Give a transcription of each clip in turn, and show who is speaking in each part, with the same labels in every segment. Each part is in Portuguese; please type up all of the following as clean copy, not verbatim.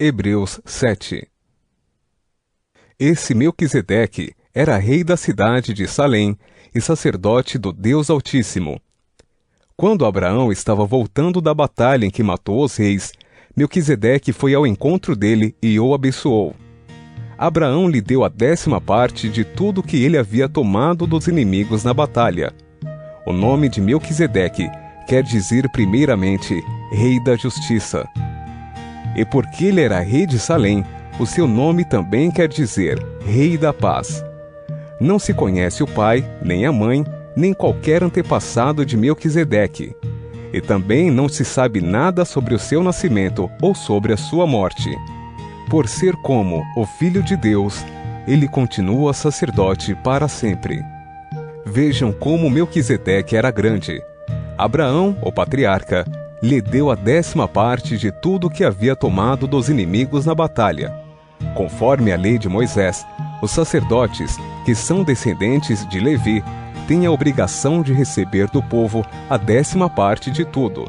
Speaker 1: Hebreus 7. Esse Melquisedeque era rei da cidade de Salém e sacerdote do Deus Altíssimo. Quando Abraão estava voltando da batalha em que matou os reis, Melquisedeque foi ao encontro dele e o abençoou. Abraão lhe deu a 10ª parte de tudo que ele havia tomado dos inimigos na batalha. O nome de Melquisedeque quer dizer primeiramente Rei da Justiça. E porque ele era rei de Salém, o seu nome também quer dizer Rei da Paz. Não se conhece o pai, nem a mãe, nem qualquer antepassado de Melquisedeque. E também não se sabe nada sobre o seu nascimento ou sobre a sua morte. Por ser como o Filho de Deus, ele continua sacerdote para sempre. Vejam como Melquisedeque era grande. Abraão, o patriarca, lhe deu a 10ª parte de tudo que havia tomado dos inimigos na batalha. Conforme a lei de Moisés, os sacerdotes, que são descendentes de Levi, têm a obrigação de receber do povo a 10ª parte de tudo.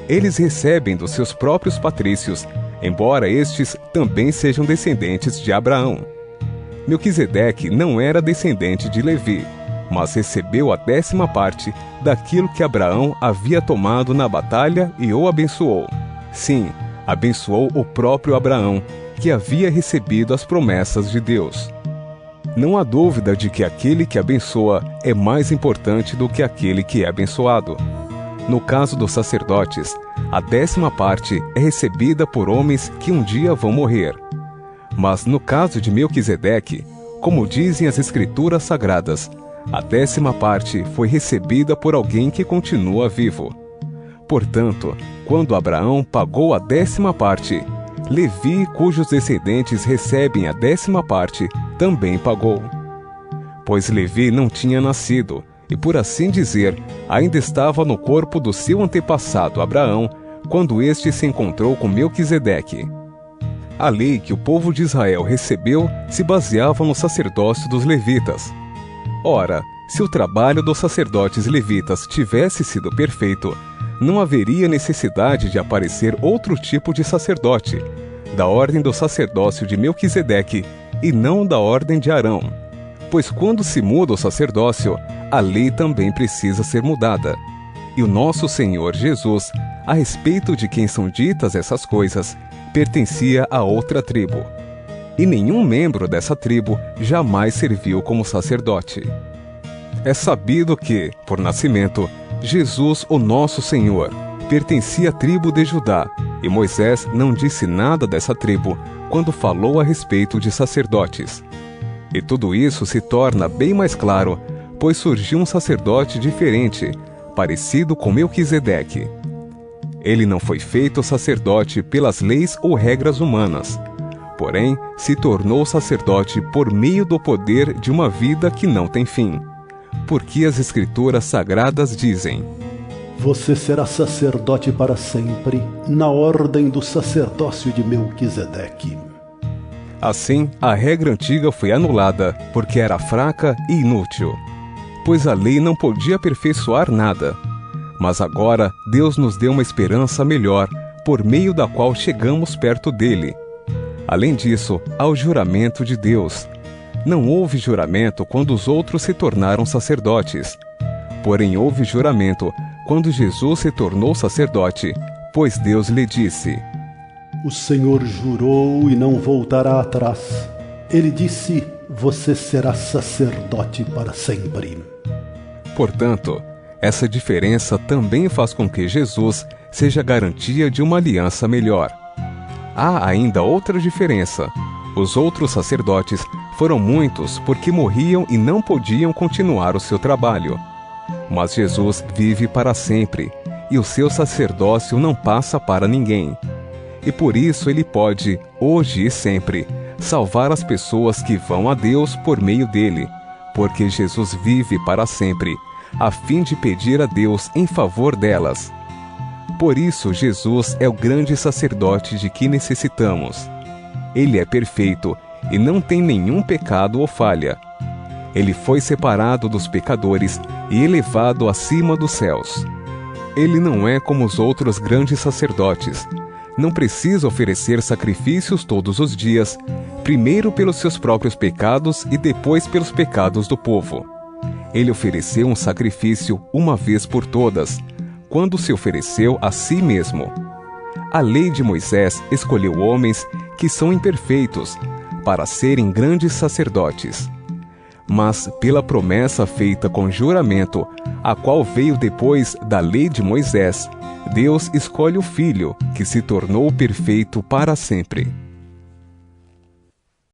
Speaker 1: Eles recebem dos seus próprios patrícios, embora estes também sejam descendentes de Abraão. Melquisedeque não era descendente de Levi, mas recebeu a 10ª parte daquilo que Abraão havia tomado na batalha e o abençoou. Sim, abençoou o próprio Abraão, que havia recebido as promessas de Deus. Não há dúvida de que aquele que abençoa é mais importante do que aquele que é abençoado. No caso dos sacerdotes, a 10ª parte é recebida por homens que um dia vão morrer. Mas no caso de Melquisedeque, como dizem as Escrituras Sagradas, a 10ª parte foi recebida por alguém que continua vivo. Portanto, quando Abraão pagou a 10ª parte, Levi, cujos descendentes recebem a 10ª parte, também pagou. Pois Levi não tinha nascido, e por assim dizer, ainda estava no corpo do seu antepassado Abraão, quando este se encontrou com Melquisedeque. A lei que o povo de Israel recebeu se baseava no sacerdócio dos levitas. Ora, se o trabalho dos sacerdotes levitas tivesse sido perfeito, não haveria necessidade de aparecer outro tipo de sacerdote, da ordem do sacerdócio de Melquisedeque e não da ordem de Arão. Pois quando se muda o sacerdócio, a lei também precisa ser mudada. E o nosso Senhor Jesus, a respeito de quem são ditas essas coisas, pertencia a outra tribo. E nenhum membro dessa tribo jamais serviu como sacerdote. É sabido que, por nascimento, Jesus, o nosso Senhor, pertencia à tribo de Judá, e Moisés não disse nada dessa tribo quando falou a respeito de sacerdotes. E tudo isso se torna bem mais claro, pois surgiu um sacerdote diferente, parecido com Melquisedeque. Ele não foi feito sacerdote pelas leis ou regras humanas, porém se tornou sacerdote por meio do poder de uma vida que não tem fim. Porque as Escrituras Sagradas dizem:
Speaker 2: Você será sacerdote para sempre, na ordem do sacerdócio de Melquisedeque.
Speaker 1: Assim, a regra antiga foi anulada, porque era fraca e inútil, pois a lei não podia aperfeiçoar nada. Mas agora Deus nos deu uma esperança melhor, por meio da qual chegamos perto dele. Além disso, há o juramento de Deus. Não houve juramento quando os outros se tornaram sacerdotes. Porém houve juramento quando Jesus se tornou sacerdote, pois Deus lhe disse:
Speaker 2: O Senhor jurou e não voltará atrás. Ele disse: Você será sacerdote para sempre.
Speaker 1: Portanto, essa diferença também faz com que Jesus seja garantia de uma aliança melhor. Há ainda outra diferença. Os outros sacerdotes foram muitos porque morriam e não podiam continuar o seu trabalho. Mas Jesus vive para sempre, e o seu sacerdócio não passa para ninguém. E por isso ele pode, hoje e sempre, salvar as pessoas que vão a Deus por meio dele, porque Jesus vive para sempre, a fim de pedir a Deus em favor delas. Por isso Jesus é o grande sacerdote de que necessitamos. Ele é perfeito e não tem nenhum pecado ou falha. Ele foi separado dos pecadores e elevado acima dos céus. Ele não é como os outros grandes sacerdotes. não precisa oferecer sacrifícios todos os dias, primeiro pelos seus próprios pecados e depois pelos pecados do povo. Ele ofereceu um sacrifício uma vez por todas, quando se ofereceu a si mesmo. A lei de Moisés escolheu homens que são imperfeitos para serem grandes sacerdotes. Mas pela promessa feita com juramento, a qual veio depois da lei de Moisés, Deus escolhe o Filho, que se tornou perfeito para sempre.